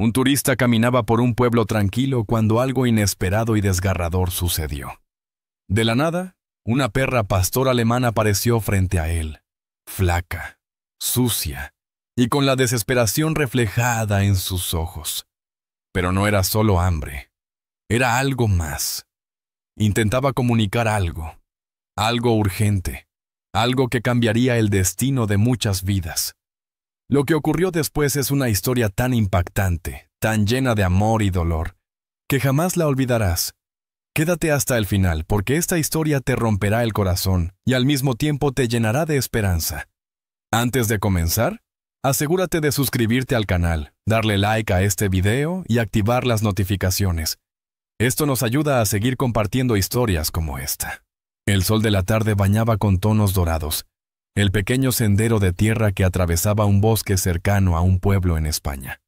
Un turista caminaba por un pueblo tranquilo cuando algo inesperado y desgarrador sucedió. De la nada, una perra pastor alemana apareció frente a él, flaca, sucia y con la desesperación reflejada en sus ojos. Pero no era solo hambre, era algo más. Intentaba comunicar algo urgente, algo que cambiaría el destino de muchas vidas. Lo que ocurrió después es una historia tan impactante, tan llena de amor y dolor, que jamás la olvidarás. Quédate hasta el final, porque esta historia te romperá el corazón y al mismo tiempo te llenará de esperanza. Antes de comenzar, asegúrate de suscribirte al canal, darle like a este video y activar las notificaciones. Esto nos ayuda a seguir compartiendo historias como esta. El sol de la tarde bañaba con tonos dorados el pequeño sendero de tierra que atravesaba un bosque cercano a un pueblo en España.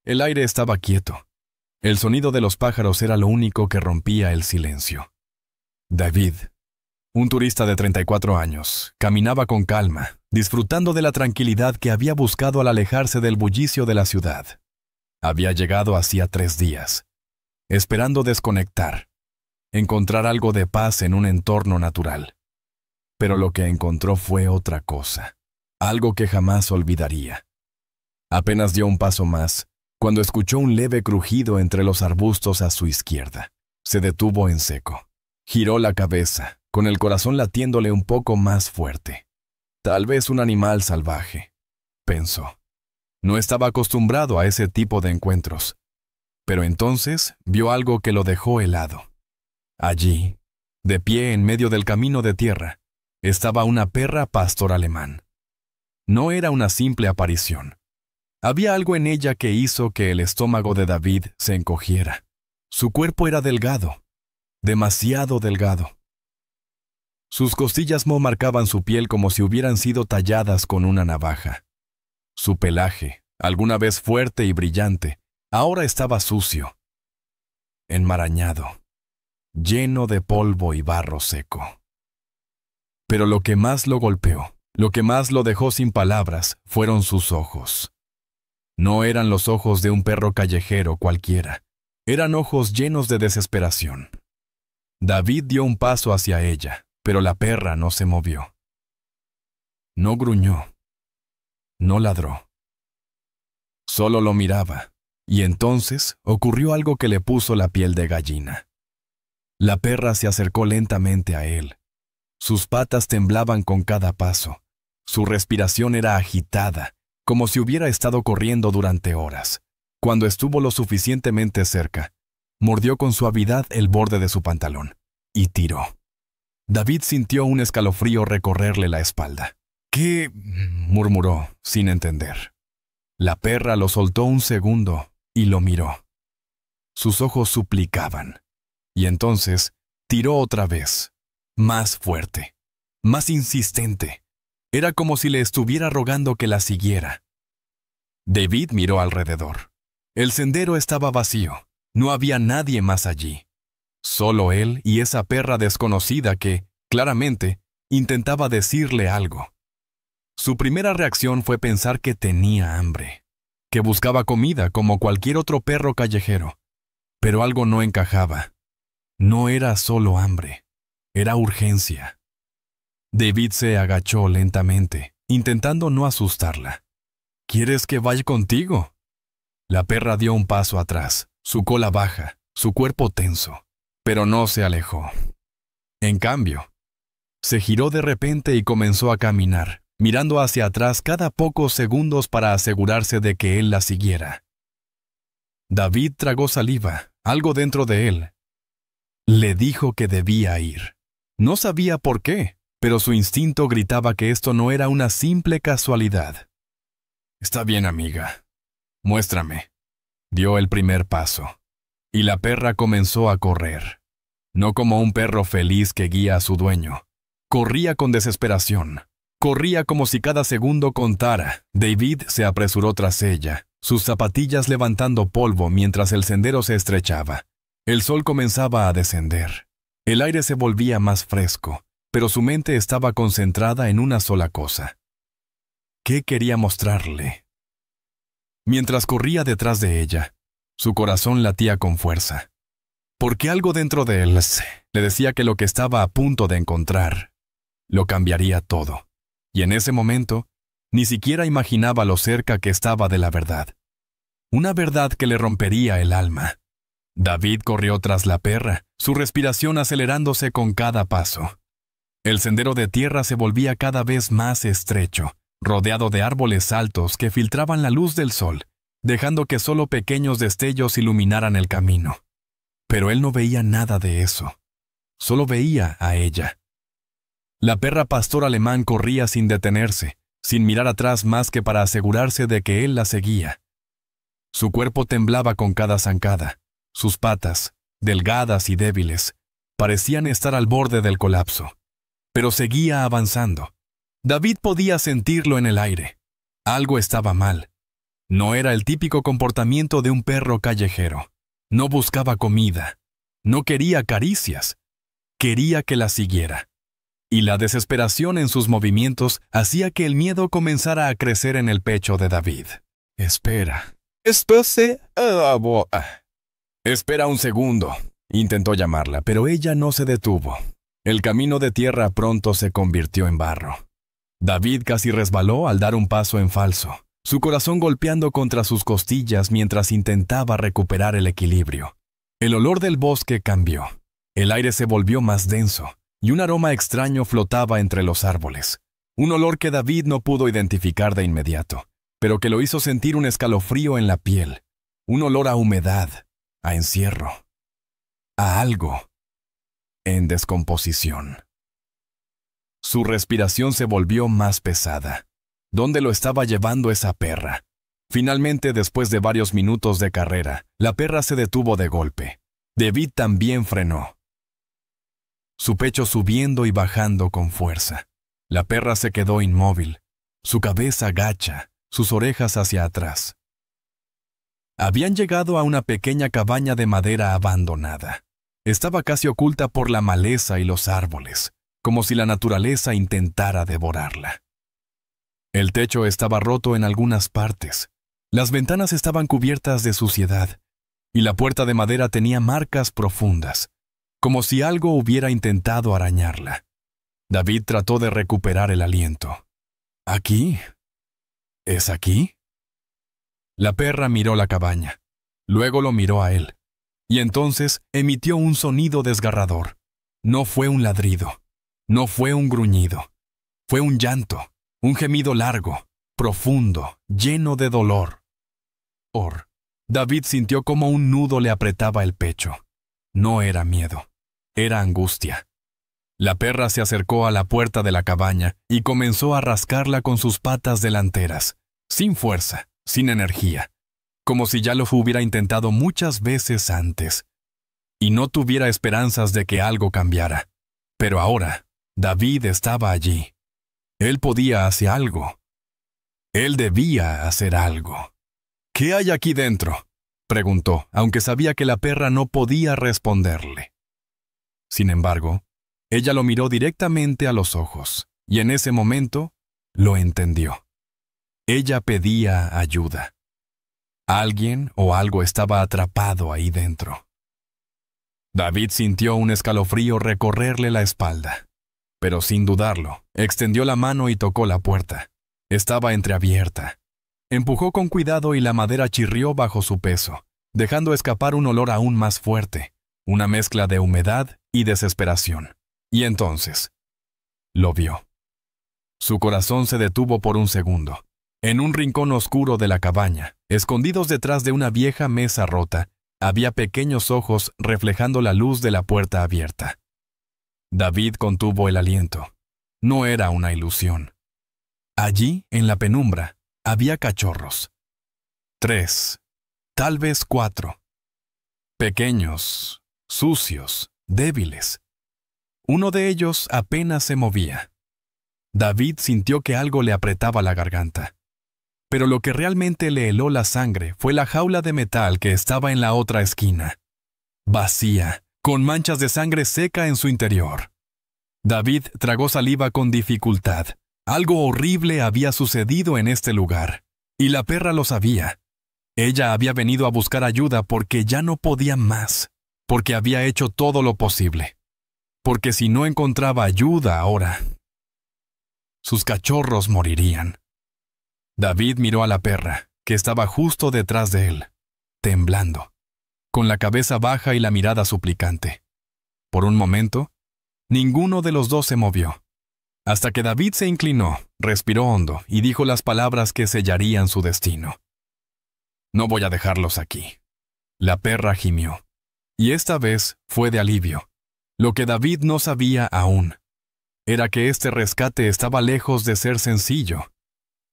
El aire estaba quieto. El sonido de los pájaros era lo único que rompía el silencio. David, un turista de 34 años, caminaba con calma, disfrutando de la tranquilidad que había buscado al alejarse del bullicio de la ciudad. Había llegado hacía 3 días, esperando desconectar, encontrar algo de paz en un entorno natural. Pero lo que encontró fue otra cosa, algo que jamás olvidaría. Apenas dio un paso más, cuando escuchó un leve crujido entre los arbustos a su izquierda. Se detuvo en seco. Giró la cabeza, con el corazón latiéndole un poco más fuerte. Tal vez un animal salvaje, pensó. No estaba acostumbrado a ese tipo de encuentros. Pero entonces vio algo que lo dejó helado. Allí, de pie en medio del camino de tierra, estaba una perra pastor alemán. No era una simple aparición. Había algo en ella que hizo que el estómago de David se encogiera. Su cuerpo era delgado, demasiado delgado. Sus costillas marcaban su piel como si hubieran sido talladas con una navaja. Su pelaje, alguna vez fuerte y brillante, ahora estaba sucio, enmarañado, lleno de polvo y barro seco. Pero lo que más lo golpeó, lo que más lo dejó sin palabras, fueron sus ojos. No eran los ojos de un perro callejero cualquiera, eran ojos llenos de desesperación. David dio un paso hacia ella, pero la perra no se movió. No gruñó, no ladró. Solo lo miraba, y entonces ocurrió algo que le puso la piel de gallina. La perra se acercó lentamente a él. Sus patas temblaban con cada paso. Su respiración era agitada, como si hubiera estado corriendo durante horas. Cuando estuvo lo suficientemente cerca, mordió con suavidad el borde de su pantalón y tiró. David sintió un escalofrío recorrerle la espalda. ¿Qué? Murmuró, sin entender. La perra lo soltó un segundo y lo miró. Sus ojos suplicaban. Y entonces tiró otra vez. Más fuerte, más insistente. Era como si le estuviera rogando que la siguiera. David miró alrededor. El sendero estaba vacío. No había nadie más allí. Solo él y esa perra desconocida que, claramente, intentaba decirle algo. Su primera reacción fue pensar que tenía hambre, que buscaba comida como cualquier otro perro callejero. Pero algo no encajaba. No era solo hambre. Era urgencia. David se agachó lentamente, intentando no asustarla. ¿Quieres que vaya contigo? La perra dio un paso atrás, su cola baja, su cuerpo tenso, pero no se alejó. En cambio, se giró de repente y comenzó a caminar, mirando hacia atrás cada pocos segundos para asegurarse de que él la siguiera. David tragó saliva, algo dentro de él. Le dijo que debía ir. No sabía por qué, pero su instinto gritaba que esto no era una simple casualidad. Está bien, amiga. Muéstrame. Dio el primer paso, y la perra comenzó a correr. No como un perro feliz que guía a su dueño. Corría con desesperación. Corría como si cada segundo contara. David se apresuró tras ella, sus zapatillas levantando polvo mientras el sendero se estrechaba. El sol comenzaba a descender. El aire se volvía más fresco, pero su mente estaba concentrada en una sola cosa. ¿Qué quería mostrarle? Mientras corría detrás de ella, su corazón latía con fuerza, porque algo dentro de él le decía que lo que estaba a punto de encontrar lo cambiaría todo. Y en ese momento, ni siquiera imaginaba lo cerca que estaba de la verdad. Una verdad que le rompería el alma. David corrió tras la perra, su respiración acelerándose con cada paso. El sendero de tierra se volvía cada vez más estrecho, rodeado de árboles altos que filtraban la luz del sol, dejando que solo pequeños destellos iluminaran el camino. Pero él no veía nada de eso. Solo veía a ella. La perra pastor alemán corría sin detenerse, sin mirar atrás más que para asegurarse de que él la seguía. Su cuerpo temblaba con cada zancada. Sus patas, delgadas y débiles, parecían estar al borde del colapso. Pero seguía avanzando. David podía sentirlo en el aire. Algo estaba mal. No era el típico comportamiento de un perro callejero. No buscaba comida. No quería caricias. Quería que la siguiera. Y la desesperación en sus movimientos hacía que el miedo comenzara a crecer en el pecho de David. Espera. Espera un segundo. Intentó llamarla, pero ella no se detuvo. El camino de tierra pronto se convirtió en barro. David casi resbaló al dar un paso en falso, su corazón golpeando contra sus costillas mientras intentaba recuperar el equilibrio. El olor del bosque cambió. El aire se volvió más denso, y un aroma extraño flotaba entre los árboles. Un olor que David no pudo identificar de inmediato, pero que lo hizo sentir un escalofrío en la piel. Un olor a humedad, a encierro, a algo en descomposición. Su respiración se volvió más pesada. ¿Dónde lo estaba llevando esa perra? Finalmente, después de varios minutos de carrera, la perra se detuvo de golpe. David también frenó, su pecho subiendo y bajando con fuerza. La perra se quedó inmóvil, su cabeza gacha, sus orejas hacia atrás. Habían llegado a una pequeña cabaña de madera abandonada. Estaba casi oculta por la maleza y los árboles, como si la naturaleza intentara devorarla. El techo estaba roto en algunas partes. Las ventanas estaban cubiertas de suciedad, y la puerta de madera tenía marcas profundas, como si algo hubiera intentado arañarla. David trató de recuperar el aliento. ¿Aquí? ¿Es aquí? La perra miró la cabaña. Luego lo miró a él. Y entonces emitió un sonido desgarrador. No fue un ladrido. No fue un gruñido. Fue un llanto. Un gemido largo, profundo, lleno de dolor. David sintió como un nudo le apretaba el pecho. No era miedo. Era angustia. La perra se acercó a la puerta de la cabaña y comenzó a rascarla con sus patas delanteras, sin fuerza, sin energía, como si ya lo hubiera intentado muchas veces antes, y no tuviera esperanzas de que algo cambiara. Pero ahora, David estaba allí. Él podía hacer algo. Él debía hacer algo. ¿Qué hay aquí dentro?, preguntó, aunque sabía que la perra no podía responderle. Sin embargo, ella lo miró directamente a los ojos, y en ese momento lo entendió. Ella pedía ayuda. Alguien o algo estaba atrapado ahí dentro. David sintió un escalofrío recorrerle la espalda, pero sin dudarlo, extendió la mano y tocó la puerta. Estaba entreabierta. Empujó con cuidado y la madera chirrió bajo su peso, dejando escapar un olor aún más fuerte, una mezcla de humedad y desesperación. Y entonces, lo vio. Su corazón se detuvo por un segundo. En un rincón oscuro de la cabaña, escondidos detrás de una vieja mesa rota, había pequeños ojos reflejando la luz de la puerta abierta. David contuvo el aliento. No era una ilusión. Allí, en la penumbra, había cachorros. 3, tal vez 4. Pequeños, sucios, débiles. Uno de ellos apenas se movía. David sintió que algo le apretaba la garganta. Pero lo que realmente le heló la sangre fue la jaula de metal que estaba en la otra esquina. Vacía, con manchas de sangre seca en su interior. David tragó saliva con dificultad. Algo horrible había sucedido en este lugar, y la perra lo sabía. Ella había venido a buscar ayuda porque ya no podía más, porque había hecho todo lo posible, porque si no encontraba ayuda ahora, sus cachorros morirían. David miró a la perra, que estaba justo detrás de él, temblando, con la cabeza baja y la mirada suplicante. Por un momento, ninguno de los dos se movió, hasta que David se inclinó, respiró hondo y dijo las palabras que sellarían su destino. «No voy a dejarlos aquí». La perra gimió, y esta vez fue de alivio. Lo que David no sabía aún era que este rescate estaba lejos de ser sencillo,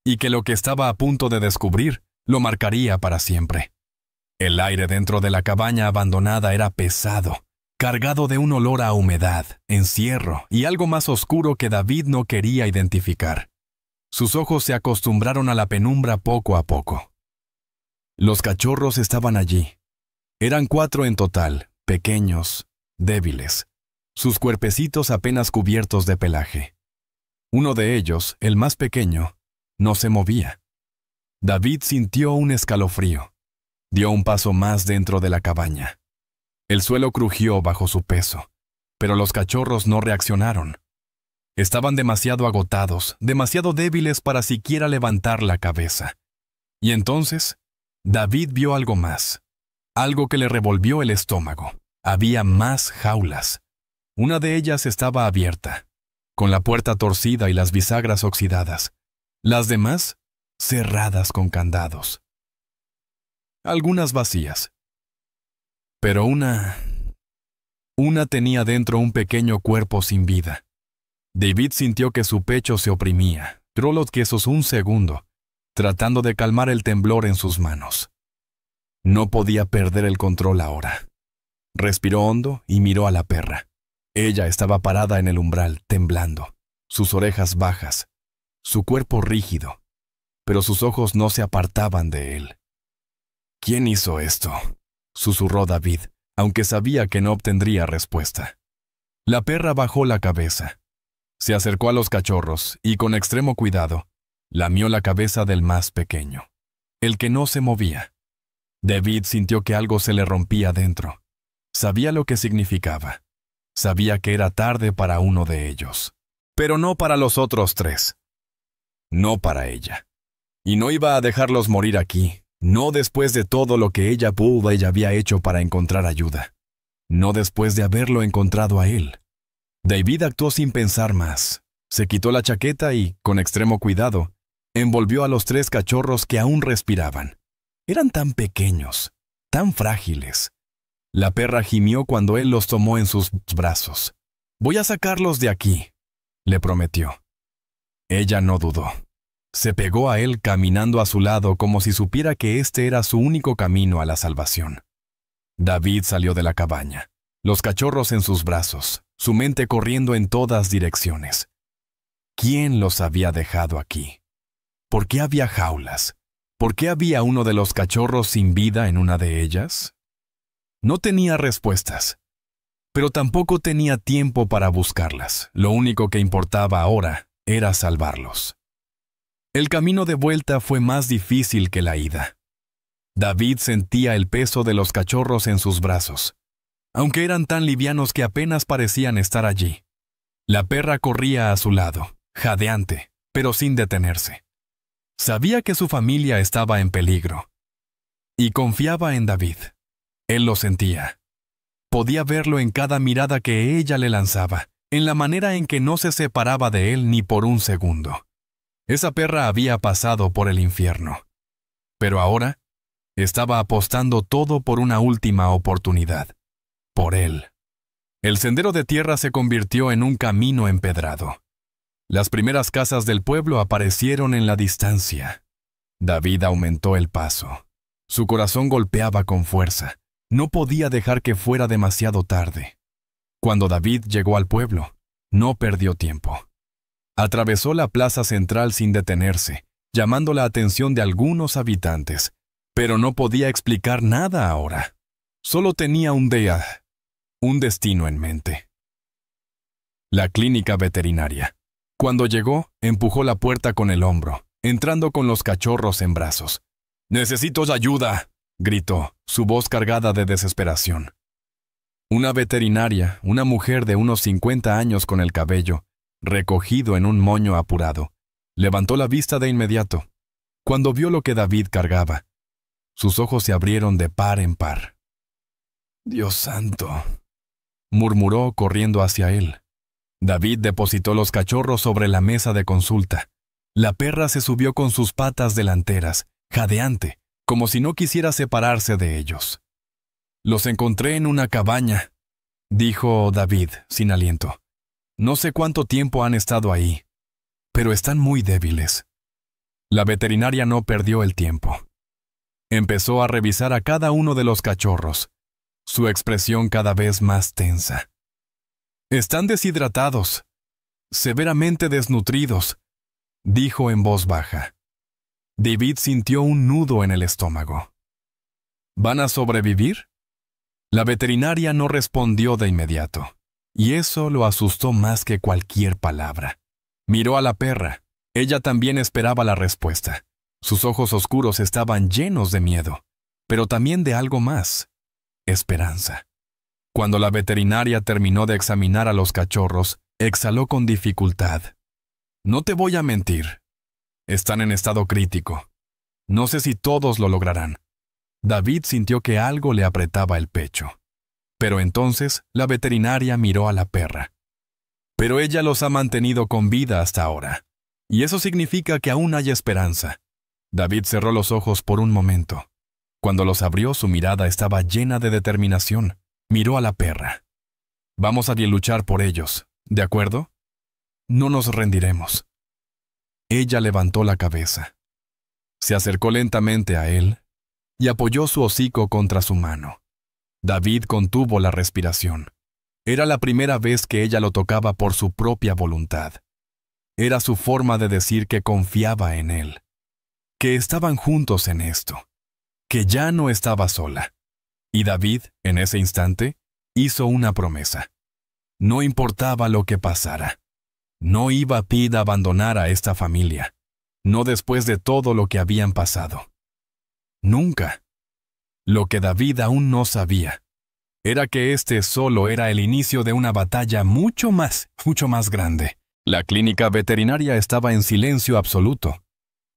y que lo que estaba a punto de descubrir lo marcaría para siempre. El aire dentro de la cabaña abandonada era pesado, cargado de un olor a humedad, encierro y algo más oscuro que David no quería identificar. Sus ojos se acostumbraron a la penumbra poco a poco. Los cachorros estaban allí. Eran 4 en total, pequeños, débiles, sus cuerpecitos apenas cubiertos de pelaje. Uno de ellos, el más pequeño, no se movía. David sintió un escalofrío. Dio un paso más dentro de la cabaña. El suelo crujió bajo su peso, pero los cachorros no reaccionaron. Estaban demasiado agotados, demasiado débiles para siquiera levantar la cabeza. Y entonces, David vio algo más, algo que le revolvió el estómago. Había más jaulas. Una de ellas estaba abierta, con la puerta torcida y las bisagras oxidadas. Las demás, cerradas con candados. Algunas vacías. Pero una tenía dentro un pequeño cuerpo sin vida. David sintió que su pecho se oprimía. Tiró los quesos un segundo, tratando de calmar el temblor en sus manos. No podía perder el control ahora. Respiró hondo y miró a la perra. Ella estaba parada en el umbral, temblando, sus orejas bajas, su cuerpo rígido, pero sus ojos no se apartaban de él. «¿Quién hizo esto?», susurró David, aunque sabía que no obtendría respuesta. La perra bajó la cabeza. Se acercó a los cachorros y, con extremo cuidado, lamió la cabeza del más pequeño, el que no se movía. David sintió que algo se le rompía dentro. Sabía lo que significaba. Sabía que era tarde para uno de ellos. Pero no para los otros 3. No para ella. Y no iba a dejarlos morir aquí. No después de todo lo que ella había hecho para encontrar ayuda. No después de haberlo encontrado a él. David actuó sin pensar más. Se quitó la chaqueta y, con extremo cuidado, envolvió a los 3 cachorros que aún respiraban. Eran tan pequeños, tan frágiles. La perra gimió cuando él los tomó en sus brazos. «Voy a sacarlos de aquí», le prometió. Ella no dudó. Se pegó a él caminando a su lado como si supiera que este era su único camino a la salvación. David salió de la cabaña, los cachorros en sus brazos, su mente corriendo en todas direcciones. ¿Quién los había dejado aquí? ¿Por qué había jaulas? ¿Por qué había uno de los cachorros sin vida en una de ellas? No tenía respuestas, pero tampoco tenía tiempo para buscarlas. Lo único que importaba ahora era salvarlos. El camino de vuelta fue más difícil que la ida. David sentía el peso de los cachorros en sus brazos, aunque eran tan livianos que apenas parecían estar allí. La perra corría a su lado, jadeante, pero sin detenerse. Sabía que su familia estaba en peligro, y confiaba en David. Él lo sentía. Podía verlo en cada mirada que ella le lanzaba, en la manera en que no se separaba de él ni por un segundo. Esa perra había pasado por el infierno, pero ahora estaba apostando todo por una última oportunidad. Por él. El sendero de tierra se convirtió en un camino empedrado. Las primeras casas del pueblo aparecieron en la distancia. David aumentó el paso. Su corazón golpeaba con fuerza. No podía dejar que fuera demasiado tarde. Cuando David llegó al pueblo, no perdió tiempo. Atravesó la plaza central sin detenerse, llamando la atención de algunos habitantes, pero no podía explicar nada ahora. Solo tenía un destino en mente. La clínica veterinaria. Cuando llegó, empujó la puerta con el hombro, entrando con los cachorros en brazos. «Necesito ayuda», gritó, su voz cargada de desesperación. Una veterinaria, una mujer de unos 50 años con el cabello recogido en un moño apurado, levantó la vista de inmediato. Cuando vio lo que David cargaba, sus ojos se abrieron de par en par. «Dios santo», murmuró corriendo hacia él. David depositó los cachorros sobre la mesa de consulta. La perra se subió con sus patas delanteras, jadeante, como si no quisiera separarse de ellos. «Los encontré en una cabaña», dijo David, sin aliento. «No sé cuánto tiempo han estado ahí, pero están muy débiles». La veterinaria no perdió el tiempo. Empezó a revisar a cada uno de los cachorros, su expresión cada vez más tensa. «Están deshidratados, severamente desnutridos», dijo en voz baja. David sintió un nudo en el estómago. «¿Van a sobrevivir?». La veterinaria no respondió de inmediato, y eso lo asustó más que cualquier palabra. Miró a la perra. Ella también esperaba la respuesta. Sus ojos oscuros estaban llenos de miedo, pero también de algo más: esperanza. Cuando la veterinaria terminó de examinar a los cachorros, exhaló con dificultad. «No te voy a mentir. Están en estado crítico. No sé si todos lo lograrán». David sintió que algo le apretaba el pecho. Pero entonces la veterinaria miró a la perra. «Pero ella los ha mantenido con vida hasta ahora. Y eso significa que aún hay esperanza». David cerró los ojos por un momento. Cuando los abrió, su mirada estaba llena de determinación. Miró a la perra. «Vamos a luchar por ellos, ¿de acuerdo? No nos rendiremos». Ella levantó la cabeza. Se acercó lentamente a él y apoyó su hocico contra su mano. David contuvo la respiración. Era la primera vez que ella lo tocaba por su propia voluntad. Era su forma de decir que confiaba en él, que estaban juntos en esto, que ya no estaba sola. Y David, en ese instante, hizo una promesa. No importaba lo que pasara. No iba a abandonar a esta familia, no después de todo lo que habían pasado. Nunca. Lo que David aún no sabía era que este solo era el inicio de una batalla mucho más grande. La clínica veterinaria estaba en silencio absoluto,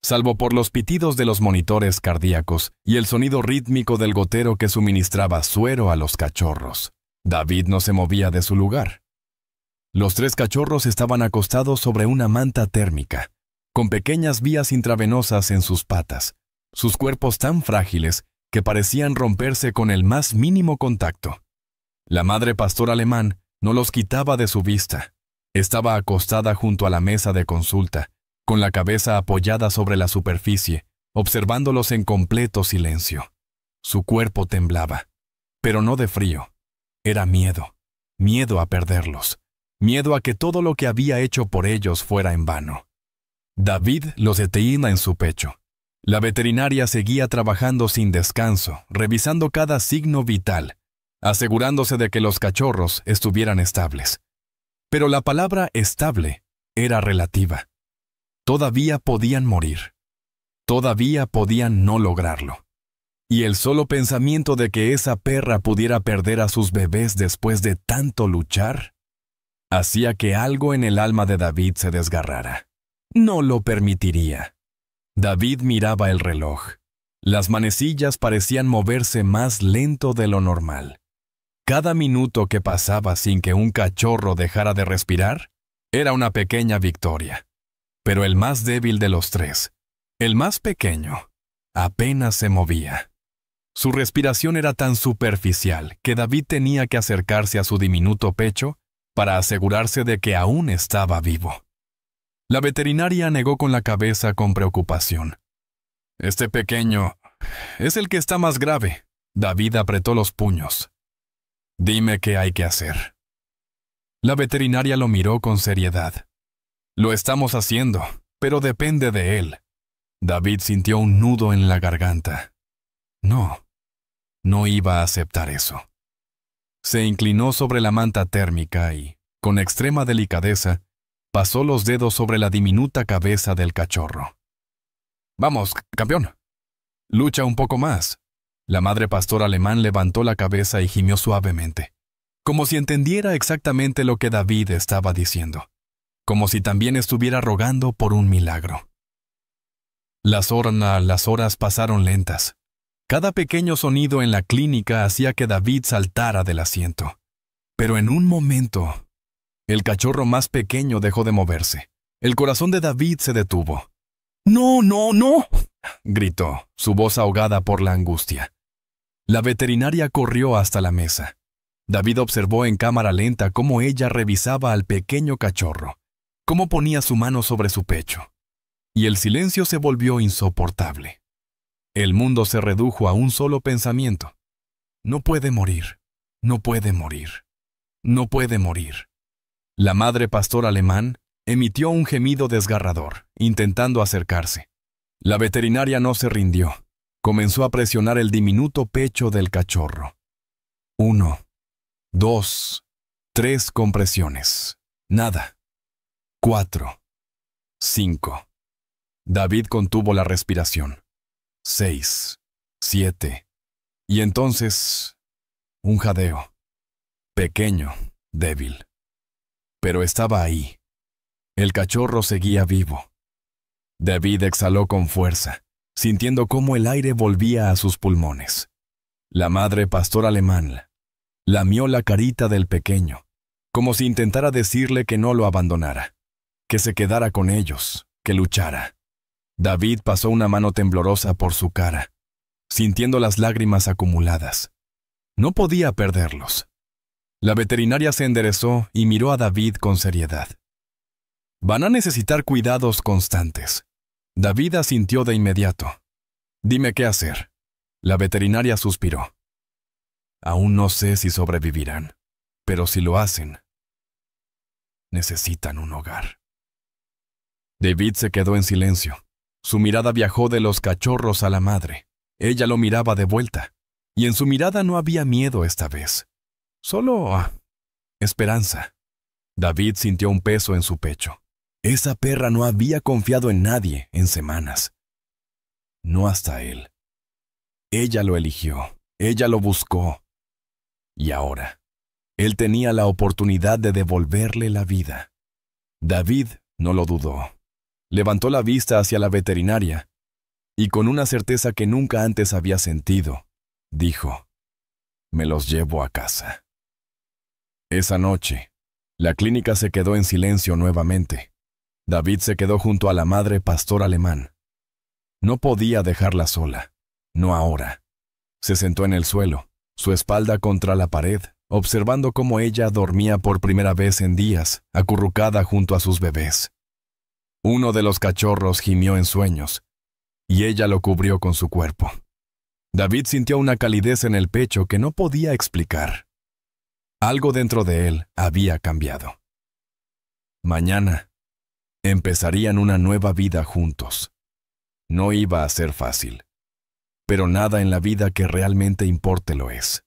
salvo por los pitidos de los monitores cardíacos y el sonido rítmico del gotero que suministraba suero a los cachorros. David no se movía de su lugar. Los 3 cachorros estaban acostados sobre una manta térmica, con pequeñas vías intravenosas en sus patas, sus cuerpos tan frágiles que parecían romperse con el más mínimo contacto. La madre pastor alemán no los quitaba de su vista. Estaba acostada junto a la mesa de consulta, con la cabeza apoyada sobre la superficie, observándolos en completo silencio. Su cuerpo temblaba, pero no de frío. Era miedo, miedo a perderlos, miedo a que todo lo que había hecho por ellos fuera en vano. David los detenía en su pecho. La veterinaria seguía trabajando sin descanso, revisando cada signo vital, asegurándose de que los cachorros estuvieran estables. Pero la palabra estable era relativa. Todavía podían morir. Todavía podían no lograrlo. Y el solo pensamiento de que esa perra pudiera perder a sus bebés después de tanto luchar, hacía que algo en el alma de David se desgarrara. No lo permitiría. David miraba el reloj. Las manecillas parecían moverse más lento de lo normal. Cada minuto que pasaba sin que un cachorro dejara de respirar era una pequeña victoria. Pero el más débil de los 3, el más pequeño, apenas se movía. Su respiración era tan superficial que David tenía que acercarse a su diminuto pecho para asegurarse de que aún estaba vivo. La veterinaria negó con la cabeza con preocupación. «Este pequeño es el que está más grave». David apretó los puños. «Dime qué hay que hacer». La veterinaria lo miró con seriedad. «Lo estamos haciendo, pero depende de él». David sintió un nudo en la garganta. No iba a aceptar eso. Se inclinó sobre la manta térmica y, con extrema delicadeza, pasó los dedos sobre la diminuta cabeza del cachorro. «Vamos, campeón». Lucha un poco más. La madre pastor alemán levantó la cabeza y gimió suavemente, como si entendiera exactamente lo que David estaba diciendo, como si también estuviera rogando por un milagro. Las horas pasaron lentas. Cada pequeño sonido en la clínica hacía que David saltara del asiento. Pero en un momento, el cachorro más pequeño dejó de moverse. El corazón de David se detuvo. ¡No, no, no!, gritó, su voz ahogada por la angustia. La veterinaria corrió hasta la mesa. David observó en cámara lenta cómo ella revisaba al pequeño cachorro, cómo ponía su mano sobre su pecho. Y el silencio se volvió insoportable. El mundo se redujo a un solo pensamiento. No puede morir, no puede morir, no puede morir. La madre pastor alemán emitió un gemido desgarrador, intentando acercarse. La veterinaria no se rindió. Comenzó a presionar el diminuto pecho del cachorro. 1, 2, 3 compresiones. Nada. 4, 5. David contuvo la respiración. 6, 7. Y entonces, un jadeo. Pequeño, débil. Pero estaba ahí. El cachorro seguía vivo. David exhaló con fuerza, sintiendo cómo el aire volvía a sus pulmones. La madre pastor alemán lamió la carita del pequeño, como si intentara decirle que no lo abandonara, que se quedara con ellos, que luchara. David pasó una mano temblorosa por su cara, sintiendo las lágrimas acumuladas. No podía perderlos. La veterinaria se enderezó y miró a David con seriedad. Van a necesitar cuidados constantes. David asintió de inmediato. Dime qué hacer. La veterinaria suspiró. Aún no sé si sobrevivirán, pero si lo hacen, necesitan un hogar. David se quedó en silencio. Su mirada viajó de los cachorros a la madre. Ella lo miraba de vuelta, y en su mirada no había miedo esta vez. Solo esperanza. David sintió un peso en su pecho. Esa perra no había confiado en nadie en semanas. No hasta él. Ella lo eligió, ella lo buscó. Y ahora, él tenía la oportunidad de devolverle la vida. David no lo dudó. Levantó la vista hacia la veterinaria y con una certeza que nunca antes había sentido, dijo, «Me los llevo a casa». Esa noche, la clínica se quedó en silencio nuevamente. David se quedó junto a la madre pastor alemán. No podía dejarla sola, no ahora. Se sentó en el suelo, su espalda contra la pared, observando cómo ella dormía por primera vez en días, acurrucada junto a sus bebés. Uno de los cachorros gimió en sueños, y ella lo cubrió con su cuerpo. David sintió una calidez en el pecho que no podía explicar. Algo dentro de él había cambiado. Mañana, empezarían una nueva vida juntos. No iba a ser fácil, pero nada en la vida que realmente importe lo es.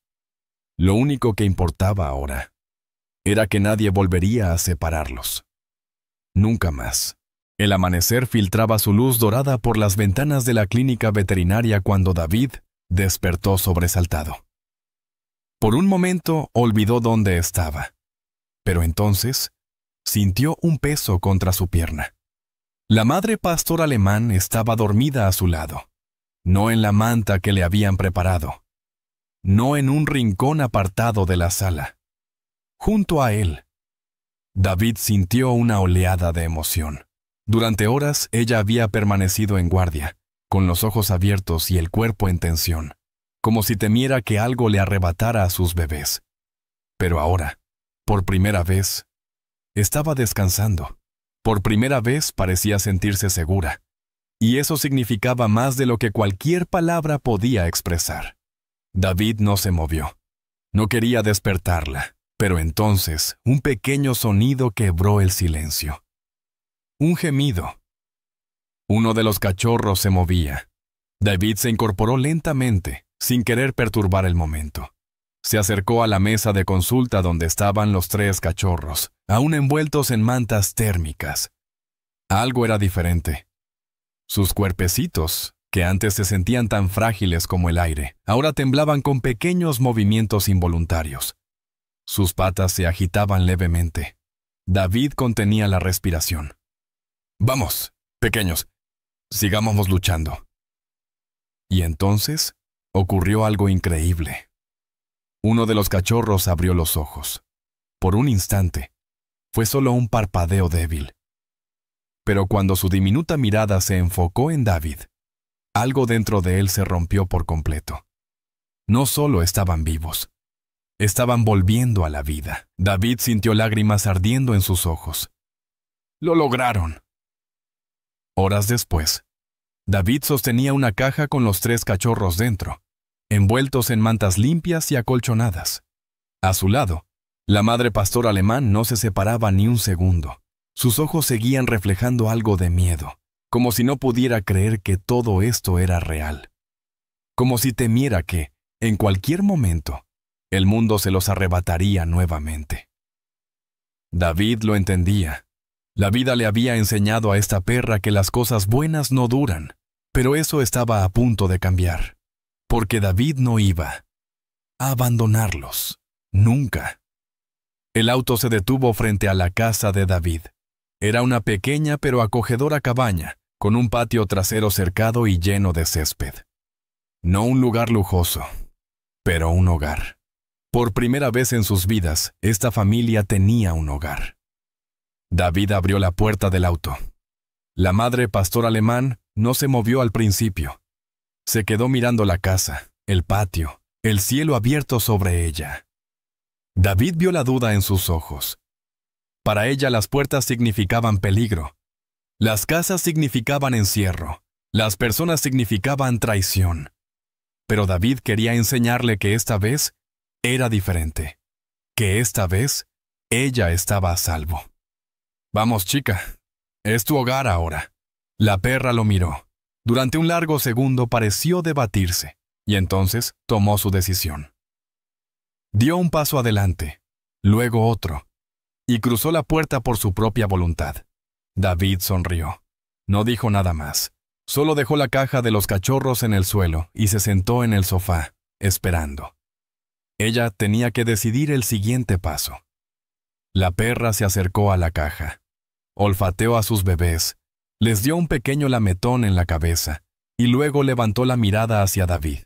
Lo único que importaba ahora era que nadie volvería a separarlos. Nunca más. El amanecer filtraba su luz dorada por las ventanas de la clínica veterinaria cuando David despertó sobresaltado. Por un momento olvidó dónde estaba, pero entonces sintió un peso contra su pierna. La madre pastor alemán estaba dormida a su lado, no en la manta que le habían preparado, no en un rincón apartado de la sala. Junto a él, David sintió una oleada de emoción. Durante horas ella había permanecido en guardia, con los ojos abiertos y el cuerpo en tensión, como si temiera que algo le arrebatara a sus bebés. Pero ahora, por primera vez, estaba descansando. Por primera vez parecía sentirse segura, y eso significaba más de lo que cualquier palabra podía expresar. David no se movió. No quería despertarla, pero entonces un pequeño sonido quebró el silencio. Un gemido. Uno de los cachorros se movía. David se incorporó lentamente, sin querer perturbar el momento. Se acercó a la mesa de consulta donde estaban los 3 cachorros, aún envueltos en mantas térmicas. Algo era diferente. Sus cuerpecitos que antes se sentían tan frágiles como el aire, ahora temblaban con pequeños movimientos involuntarios. Sus patas se agitaban levemente. David contenía la respiración. «Vamos, pequeños, sigamos luchando». Y entonces ocurrió algo increíble. Uno de los cachorros abrió los ojos. Por un instante, fue solo un parpadeo débil. Pero cuando su diminuta mirada se enfocó en David, algo dentro de él se rompió por completo. No solo estaban vivos, estaban volviendo a la vida. David sintió lágrimas ardiendo en sus ojos. ¡Lo lograron! Horas después, David sostenía una caja con los 3 cachorros dentro, envueltos en mantas limpias y acolchonadas. A su lado, la madre pastor alemán no se separaba ni un segundo. Sus ojos seguían reflejando algo de miedo, como si no pudiera creer que todo esto era real. Como si temiera que, en cualquier momento, el mundo se los arrebataría nuevamente. David lo entendía. La vida le había enseñado a esta perra que las cosas buenas no duran, pero eso estaba a punto de cambiar, porque David no iba a abandonarlos, nunca. El auto se detuvo frente a la casa de David. Era una pequeña pero acogedora cabaña, con un patio trasero cercado y lleno de césped. No un lugar lujoso, pero un hogar. Por primera vez en sus vidas, esta familia tenía un hogar. David abrió la puerta del auto. La madre pastor alemán no se movió al principio. Se quedó mirando la casa, el patio, el cielo abierto sobre ella. David vio la duda en sus ojos. Para ella las puertas significaban peligro. Las casas significaban encierro. Las personas significaban traición. Pero David quería enseñarle que esta vez era diferente. Que esta vez ella estaba a salvo. «Vamos, chica. Es tu hogar ahora». La perra lo miró. Durante un largo segundo pareció debatirse, y entonces tomó su decisión. Dio un paso adelante, luego otro, y cruzó la puerta por su propia voluntad. David sonrió. No dijo nada más. Solo dejó la caja de los cachorros en el suelo y se sentó en el sofá, esperando. Ella tenía que decidir el siguiente paso. La perra se acercó a la caja. Olfateó a sus bebés, les dio un pequeño lametón en la cabeza y luego levantó la mirada hacia David.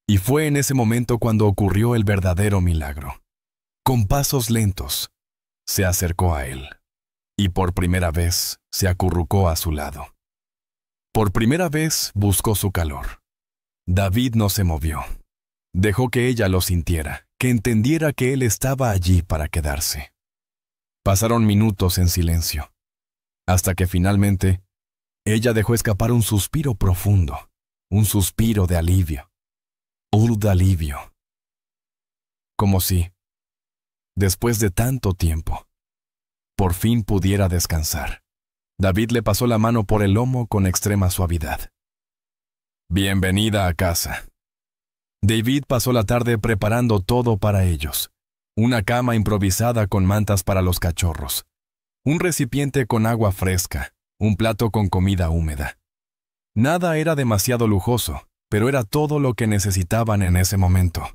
Y fue en ese momento cuando ocurrió el verdadero milagro. Con pasos lentos, se acercó a él y por primera vez se acurrucó a su lado. Por primera vez buscó su calor. David no se movió. Dejó que ella lo sintiera, que entendiera que él estaba allí para quedarse. Pasaron minutos en silencio, hasta que finalmente ella dejó escapar un suspiro profundo, un suspiro de alivio. De alivio. Como si, después de tanto tiempo, por fin pudiera descansar. David le pasó la mano por el lomo con extrema suavidad. «Bienvenida a casa». David pasó la tarde preparando todo para ellos. Una cama improvisada con mantas para los cachorros, un recipiente con agua fresca, un plato con comida húmeda. Nada era demasiado lujoso, pero era todo lo que necesitaban en ese momento.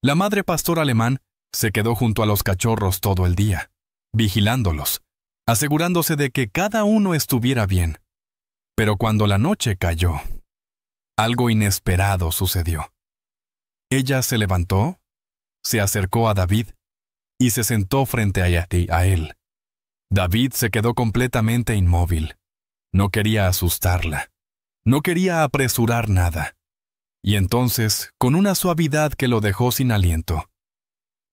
La madre pastor alemán se quedó junto a los cachorros todo el día, vigilándolos, asegurándose de que cada uno estuviera bien. Pero cuando la noche cayó, algo inesperado sucedió. Ella se levantó, se acercó a David y se sentó frente a él. David se quedó completamente inmóvil. No quería asustarla. No quería apresurar nada. Y entonces, con una suavidad que lo dejó sin aliento,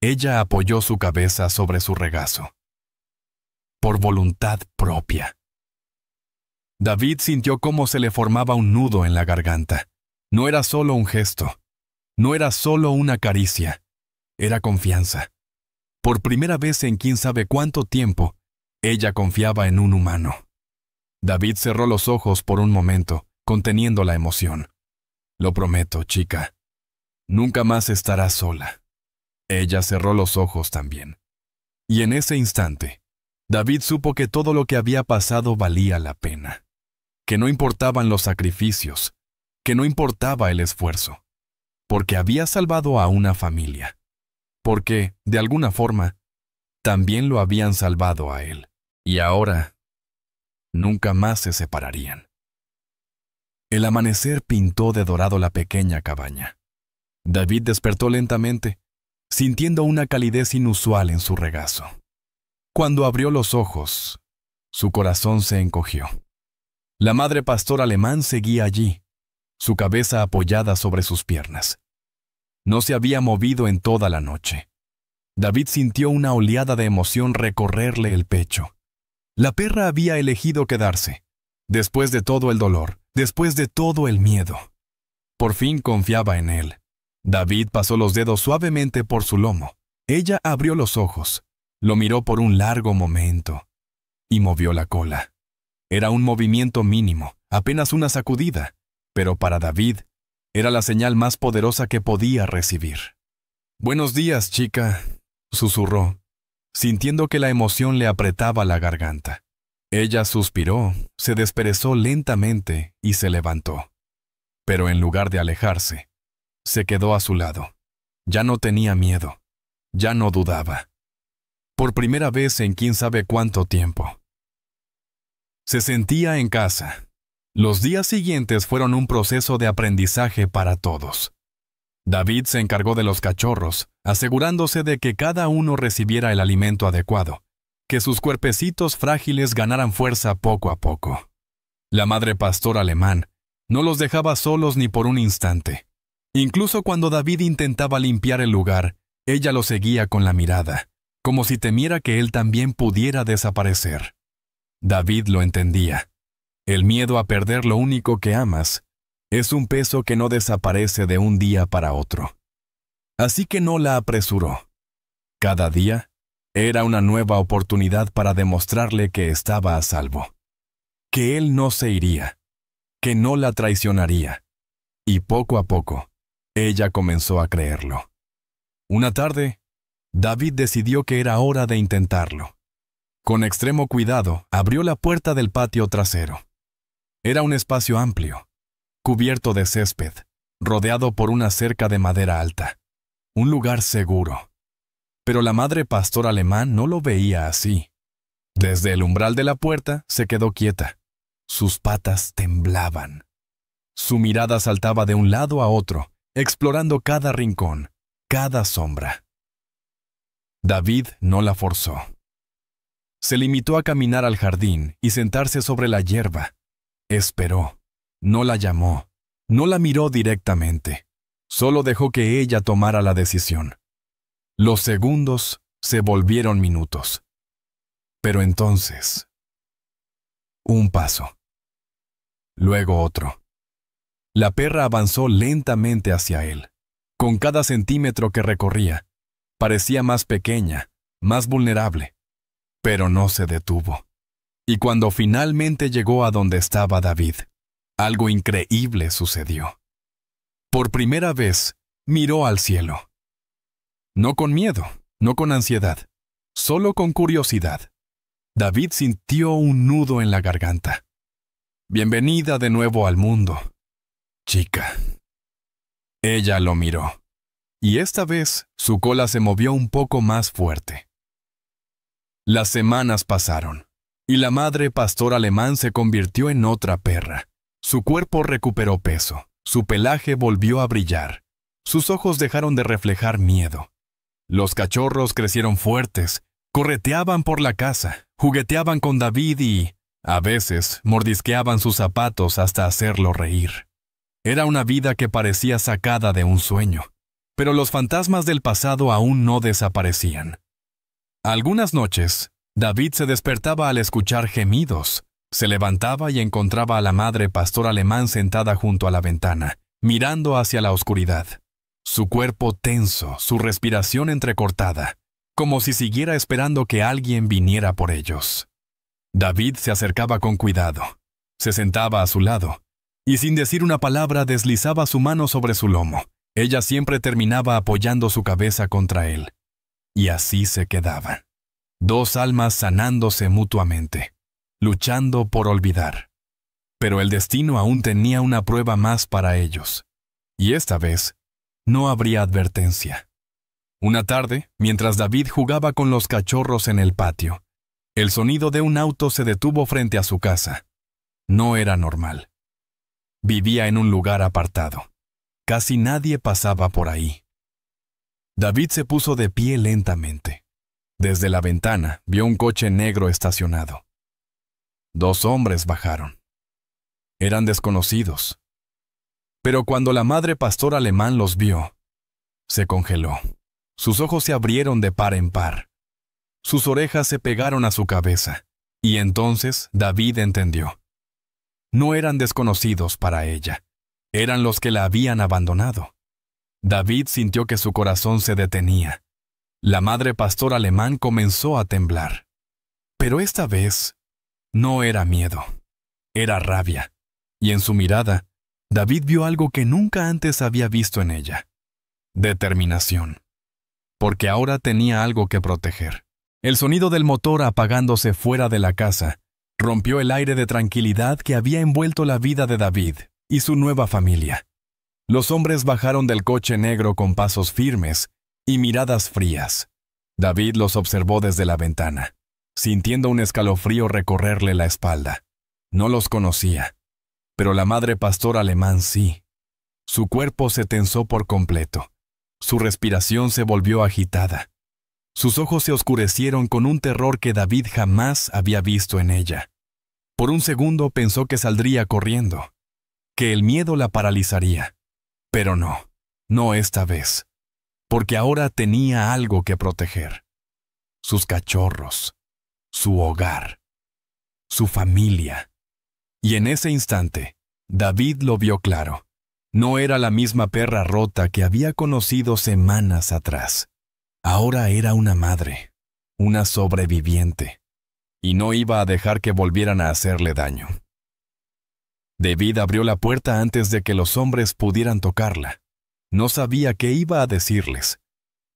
ella apoyó su cabeza sobre su regazo. Por voluntad propia. David sintió cómo se le formaba un nudo en la garganta. No era solo un gesto. No era solo una caricia. Era confianza. Por primera vez en quién sabe cuánto tiempo, ella confiaba en un humano. David cerró los ojos por un momento, conteniendo la emoción. «Lo prometo, chica. Nunca más estarás sola». Ella cerró los ojos también. Y en ese instante, David supo que todo lo que había pasado valía la pena. Que no importaban los sacrificios, que no importaba el esfuerzo, porque había salvado a una familia, porque, de alguna forma, también lo habían salvado a él, y ahora nunca más se separarían. El amanecer pintó de dorado la pequeña cabaña. David despertó lentamente, sintiendo una calidez inusual en su regazo. Cuando abrió los ojos, su corazón se encogió. La madre pastor alemán seguía allí, su cabeza apoyada sobre sus piernas. No se había movido en toda la noche. David sintió una oleada de emoción recorrerle el pecho. La perra había elegido quedarse, después de todo el dolor, después de todo el miedo. Por fin confiaba en él. David pasó los dedos suavemente por su lomo. Ella abrió los ojos, lo miró por un largo momento y movió la cola. Era un movimiento mínimo, apenas una sacudida, pero para David era la señal más poderosa que podía recibir. «Buenos días, chica», susurró, sintiendo que la emoción le apretaba la garganta. Ella suspiró, se desperezó lentamente y se levantó. Pero en lugar de alejarse, se quedó a su lado. Ya no tenía miedo, ya no dudaba. Por primera vez en quién sabe cuánto tiempo. Se sentía en casa. Los días siguientes fueron un proceso de aprendizaje para todos. David se encargó de los cachorros, asegurándose de que cada uno recibiera el alimento adecuado, que sus cuerpecitos frágiles ganaran fuerza poco a poco. La madre pastor alemán no los dejaba solos ni por un instante. Incluso cuando David intentaba limpiar el lugar, ella lo seguía con la mirada, como si temiera que él también pudiera desaparecer. David lo entendía. El miedo a perder lo único que amas es un peso que no desaparece de un día para otro. Así que no la apresuró. Cada día era una nueva oportunidad para demostrarle que estaba a salvo, que él no se iría, que no la traicionaría. Y poco a poco, ella comenzó a creerlo. Una tarde, David decidió que era hora de intentarlo. Con extremo cuidado, abrió la puerta del patio trasero. Era un espacio amplio, cubierto de césped, rodeado por una cerca de madera alta. Un lugar seguro. Pero la madre pastor alemán no lo veía así. Desde el umbral de la puerta se quedó quieta. Sus patas temblaban. Su mirada saltaba de un lado a otro, explorando cada rincón, cada sombra. David no la forzó. Se limitó a caminar al jardín y sentarse sobre la hierba. Esperó. No la llamó. No la miró directamente. Solo dejó que ella tomara la decisión. Los segundos se volvieron minutos. Pero entonces, un paso. Luego otro. La perra avanzó lentamente hacia él. Con cada centímetro que recorría, parecía más pequeña, más vulnerable. Pero no se detuvo. Y cuando finalmente llegó a donde estaba David, algo increíble sucedió. Por primera vez, miró al cielo. No con miedo, no con ansiedad, solo con curiosidad. David sintió un nudo en la garganta. «Bienvenida de nuevo al mundo, chica». Ella lo miró, y esta vez su cola se movió un poco más fuerte. Las semanas pasaron, y la madre pastor alemán se convirtió en otra perra. Su cuerpo recuperó peso, su pelaje volvió a brillar, sus ojos dejaron de reflejar miedo. Los cachorros crecieron fuertes, correteaban por la casa, jugueteaban con David y, a veces, mordisqueaban sus zapatos hasta hacerlo reír. Era una vida que parecía sacada de un sueño, pero los fantasmas del pasado aún no desaparecían. Algunas noches, David se despertaba al escuchar gemidos. Se levantaba y encontraba a la madre pastor alemán sentada junto a la ventana, mirando hacia la oscuridad. Su cuerpo tenso, su respiración entrecortada, como si siguiera esperando que alguien viniera por ellos. David se acercaba con cuidado, se sentaba a su lado, y sin decir una palabra deslizaba su mano sobre su lomo. Ella siempre terminaba apoyando su cabeza contra él. Y así se quedaban. Dos almas sanándose mutuamente, luchando por olvidar. Pero el destino aún tenía una prueba más para ellos. Y esta vez, no habría advertencia. Una tarde, mientras David jugaba con los cachorros en el patio, el sonido de un auto se detuvo frente a su casa. No era normal. Vivía en un lugar apartado. Casi nadie pasaba por ahí. David se puso de pie lentamente. Desde la ventana vio un coche negro estacionado. 2 hombres bajaron. Eran desconocidos. Pero cuando la madre pastor alemán los vio, se congeló. Sus ojos se abrieron de par en par. Sus orejas se pegaron a su cabeza. Y entonces David entendió. No eran desconocidos para ella. Eran los que la habían abandonado. David sintió que su corazón se detenía. La madre pastor alemán comenzó a temblar. Pero esta vez no era miedo. Era rabia. Y en su mirada, David vio algo que nunca antes había visto en ella. Determinación. Porque ahora tenía algo que proteger. El sonido del motor apagándose fuera de la casa rompió el aire de tranquilidad que había envuelto la vida de David y su nueva familia. Los hombres bajaron del coche negro con pasos firmes y miradas frías. David los observó desde la ventana, sintiendo un escalofrío recorrerle la espalda. No los conocía. Pero la madre pastor alemán sí. Su cuerpo se tensó por completo. Su respiración se volvió agitada. Sus ojos se oscurecieron con un terror que David jamás había visto en ella. Por un segundo pensó que saldría corriendo, que el miedo la paralizaría. Pero no esta vez, porque ahora tenía algo que proteger. Sus cachorros, su hogar, su familia. Y en ese instante, David lo vio claro. No era la misma perra rota que había conocido semanas atrás. Ahora era una madre, una sobreviviente, y no iba a dejar que volvieran a hacerle daño. David abrió la puerta antes de que los hombres pudieran tocarla. No sabía qué iba a decirles,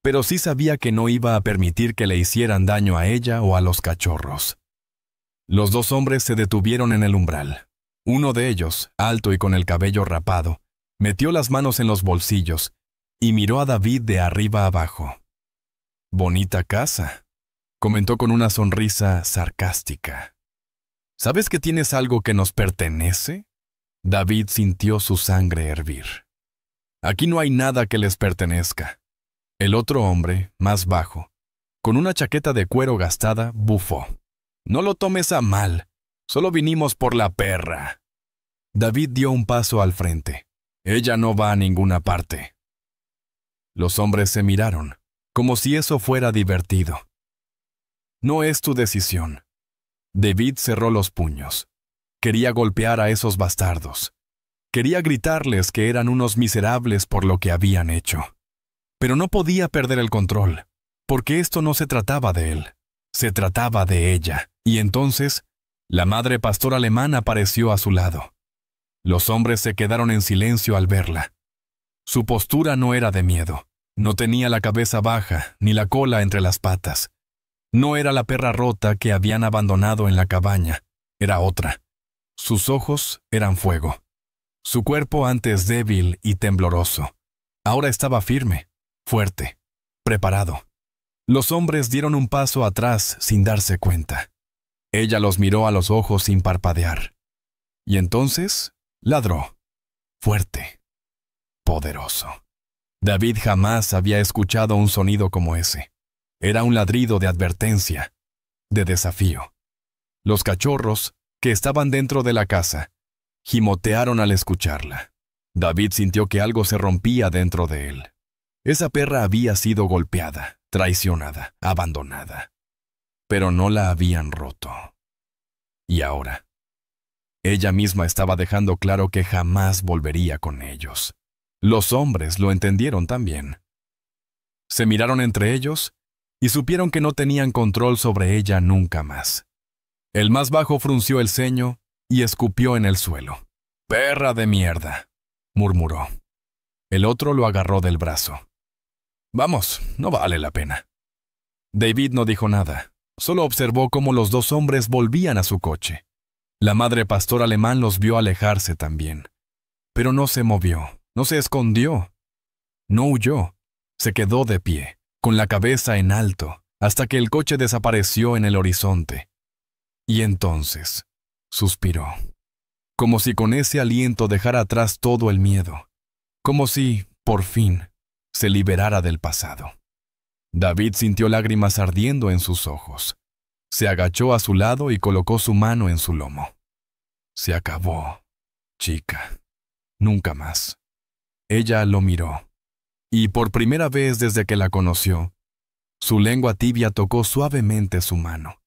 pero sí sabía que no iba a permitir que le hicieran daño a ella o a los cachorros. Los 2 hombres se detuvieron en el umbral. Uno de ellos, alto y con el cabello rapado, metió las manos en los bolsillos y miró a David de arriba abajo. «Bonita casa», comentó con una sonrisa sarcástica. «¿Sabes que tienes algo que nos pertenece?» David sintió su sangre hervir. «Aquí no hay nada que les pertenezca». El otro hombre, más bajo, con una chaqueta de cuero gastada, bufó. «No lo tomes a mal. Solo vinimos por la perra». David dio un paso al frente. «Ella no va a ninguna parte». Los hombres se miraron, como si eso fuera divertido. «No es tu decisión». David cerró los puños. Quería golpear a esos bastardos. Quería gritarles que eran unos miserables por lo que habían hecho. Pero no podía perder el control, porque esto no se trataba de él. Se trataba de ella. Y entonces, la madre pastor alemán apareció a su lado. Los hombres se quedaron en silencio al verla. Su postura no era de miedo. No tenía la cabeza baja, ni la cola entre las patas. No era la perra rota que habían abandonado en la cabaña. Era otra. Sus ojos eran fuego. Su cuerpo antes débil y tembloroso. Ahora estaba firme, fuerte, preparado. Los hombres dieron un paso atrás sin darse cuenta. Ella los miró a los ojos sin parpadear. Y entonces ladró. Fuerte. Poderoso. David jamás había escuchado un sonido como ese. Era un ladrido de advertencia, de desafío. Los cachorros, que estaban dentro de la casa, gimotearon al escucharla. David sintió que algo se rompía dentro de él. Esa perra había sido golpeada, traicionada, abandonada. Pero no la habían roto. Y ahora, ella misma estaba dejando claro que jamás volvería con ellos. Los hombres lo entendieron también. Se miraron entre ellos y supieron que no tenían control sobre ella nunca más. El más bajo frunció el ceño y escupió en el suelo. «Perra de mierda», murmuró. El otro lo agarró del brazo. «Vamos, no vale la pena». David no dijo nada, solo observó cómo los 2 hombres volvían a su coche. La madre pastor alemán los vio alejarse también. Pero no se movió, no se escondió, no huyó. Se quedó de pie, con la cabeza en alto, hasta que el coche desapareció en el horizonte. Y entonces suspiró, como si con ese aliento dejara atrás todo el miedo, como si, por fin, se liberara del pasado. David sintió lágrimas ardiendo en sus ojos. Se agachó a su lado y colocó su mano en su lomo. Se acabó, chica. Nunca más. Ella lo miró. Y por primera vez desde que la conoció, su lengua tibia tocó suavemente su mano.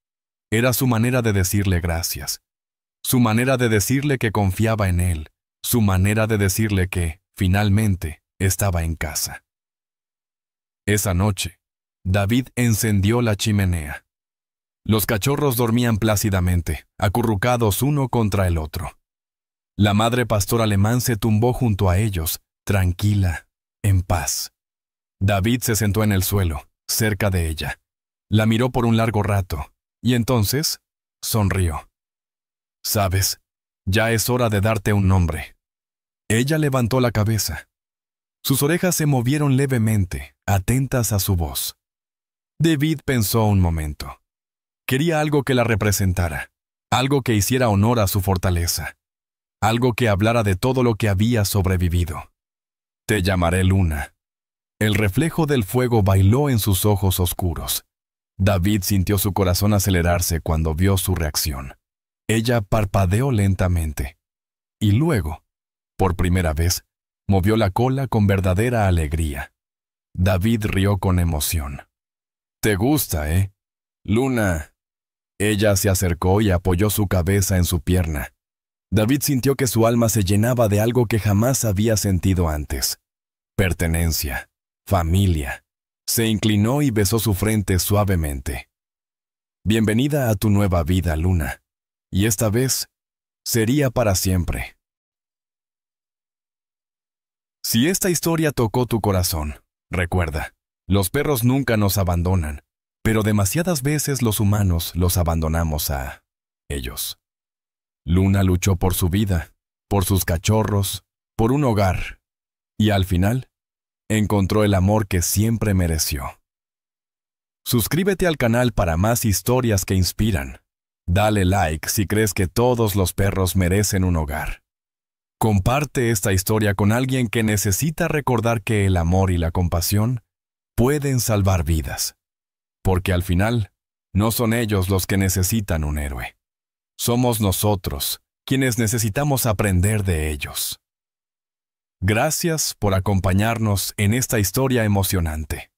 Era su manera de decirle gracias. Su manera de decirle que confiaba en él. Su manera de decirle que, finalmente, estaba en casa. Esa noche, David encendió la chimenea. Los cachorros dormían plácidamente, acurrucados uno contra el otro. La madre pastor alemán se tumbó junto a ellos, tranquila, en paz. David se sentó en el suelo, cerca de ella. La miró por un largo rato, y entonces sonrió. «Sabes, ya es hora de darte un nombre». Ella levantó la cabeza. Sus orejas se movieron levemente, atentas a su voz. David pensó un momento. Quería algo que la representara, algo que hiciera honor a su fortaleza, algo que hablara de todo lo que había sobrevivido. «Te llamaré Luna». El reflejo del fuego bailó en sus ojos oscuros. David sintió su corazón acelerarse cuando vio su reacción. Ella parpadeó lentamente. Y luego, por primera vez, movió la cola con verdadera alegría. David rió con emoción. «Te gusta, ¿eh? Luna». Ella se acercó y apoyó su cabeza en su pierna. David sintió que su alma se llenaba de algo que jamás había sentido antes. Pertenencia, familia. Se inclinó y besó su frente suavemente. «Bienvenida a tu nueva vida, Luna. Y esta vez, sería para siempre». Si esta historia tocó tu corazón, recuerda, los perros nunca nos abandonan, pero demasiadas veces los humanos los abandonamos a ellos. Luna luchó por su vida, por sus cachorros, por un hogar, y al final, encontró el amor que siempre mereció. Suscríbete al canal para más historias que inspiran. Dale like si crees que todos los perros merecen un hogar. Comparte esta historia con alguien que necesita recordar que el amor y la compasión pueden salvar vidas. Porque al final, no son ellos los que necesitan un héroe. Somos nosotros quienes necesitamos aprender de ellos. Gracias por acompañarnos en esta historia emocionante.